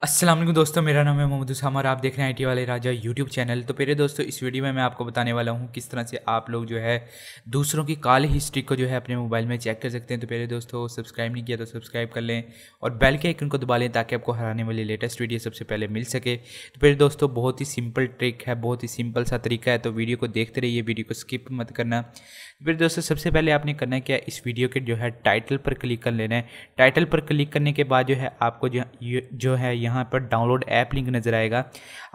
अस्सलाम वालेकुम दोस्तों, मेरा नाम है मोहम्मद उसामा और आप देख रहे हैं आईटी वाले राजा यूट्यूब चैनल। तो मेरे दोस्तों, इस वीडियो में मैं आपको बताने वाला हूं किस तरह से आप लोग जो है दूसरों की कॉल हिस्ट्री को जो है अपने मोबाइल में चेक कर सकते हैं। तो मेरे दोस्तों, सब्सक्राइब नहीं किया तो सब्सक्राइब कर लें और बेल के आइकन को दबा लें ताकि आपको हर आने वाली लेटेस्ट वीडियो सबसे पहले मिल सके। तो मेरे दोस्तों, बहुत ही सिंपल ट्रिक है, बहुत ही सिंपल सा तरीका है, तो वीडियो को देखते रहिए, वीडियो को स्किप मत करना। फिर दोस्तों, सबसे पहले आपने करना है क्या, इस वीडियो के जो है टाइटल पर क्लिक कर लेना है। टाइटल पर क्लिक करने के बाद जो है आपको जो है यहाँ पर डाउनलोड ऐप लिंक नज़र आएगा।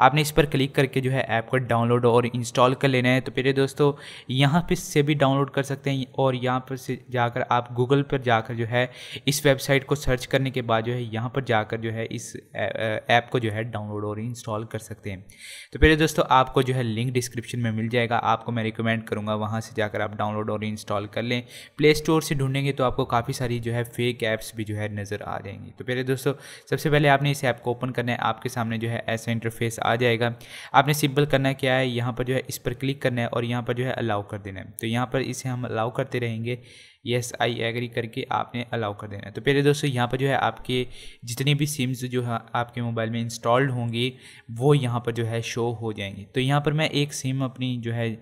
आपने इस पर क्लिक करके जो है ऐप को डाउनलोड और इंस्टॉल कर लेना है। तो मेरे दोस्तों, यहाँ पे से भी डाउनलोड कर सकते हैं और यहाँ पर से जाकर आप गूगल पर जाकर जो है इस वेबसाइट को सर्च करने के बाद जो है यहाँ पर जाकर जो है इस ऐप को जो है डाउनलोड और इंस्टॉल कर सकते हैं। तो मेरे दोस्तों, आपको जो है लिंक डिस्क्रिप्शन में मिल जाएगा, आपको मैं रिकमेंड करूँगा वहाँ से जाकर आप डाउनलोड और इंस्टॉल कर लें। प्ले स्टोर से ढूंढेंगे तो आपको काफ़ी सारी जो है फेक ऐप्स भी जो है नज़र आ जाएंगी। तो मेरे दोस्तों, सबसे पहले आपने इस ऐप को ओपन करना है, आपके सामने जो है ऐसा इंटरफेस आ जाएगा। आपने सिंपल करना क्या है, यहाँ पर जो है इस पर क्लिक करना है और यहाँ पर जो है अलाउ कर देना है। तो यहाँ पर इसे हम अलाउ करते रहेंगे, यस आई एग्री करके आपने अलाउ कर देना है। तो पहले दोस्तों, यहाँ पर जो है आपके जितनी भी सिम्स जो है आपके मोबाइल में इंस्टॉल्ड होंगी वो यहाँ पर जो है शो हो जाएंगी। तो यहाँ पर मैं एक सिम अपनी जो है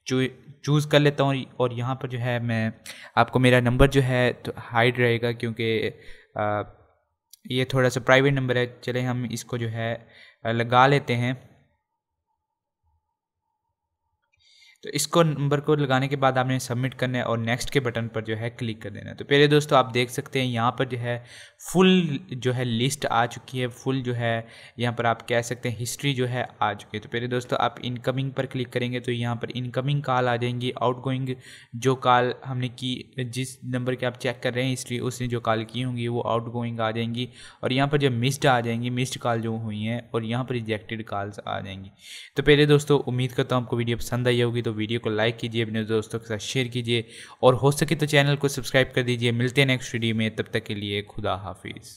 चूज़ कर लेता हूँ और यहाँ पर जो है मैं आपको मेरा नंबर जो है तो हाइड रहेगा क्योंकि ये थोड़ा सा प्राइवेट नंबर है। चले हम इसको जो है लगा लेते हैं। तो इसको नंबर को लगाने के बाद आपने सबमिट करना है और नेक्स्ट के बटन पर जो है क्लिक कर देना है। तो पहले दोस्तों, आप देख सकते हैं यहाँ पर जो है फुल जो है लिस्ट आ चुकी है, फुल जो है यहाँ पर आप कह सकते हैं हिस्ट्री जो है आ चुकी है। तो पहले दोस्तों, आप इनकमिंग पर क्लिक करेंगे तो यहाँ पर इनकमिंग कॉल आ जाएंगी, आउटगोइंग जो कॉल हमने की, जिस नंबर के आप चेक कर रहे हैं हिस्ट्री, उसने जो कॉल की होंगी वो आउटगोइंग आ जाएंगी और यहाँ पर जो मिस्ड आ जाएंगी, मिस्ड कॉल जो हुई हैं, और यहाँ पर रिजेक्टेड कॉल्स आ जाएंगी। तो पहले दोस्तों, उम्मीद करता हूँ आपको वीडियो पसंद आई होगी। तो वीडियो को लाइक कीजिए, अपने दोस्तों के साथ शेयर कीजिए और हो सके तो चैनल को सब्सक्राइब कर दीजिए। मिलते हैं नेक्स्ट वीडियो में, तब तक के लिए खुदा हाफिज़।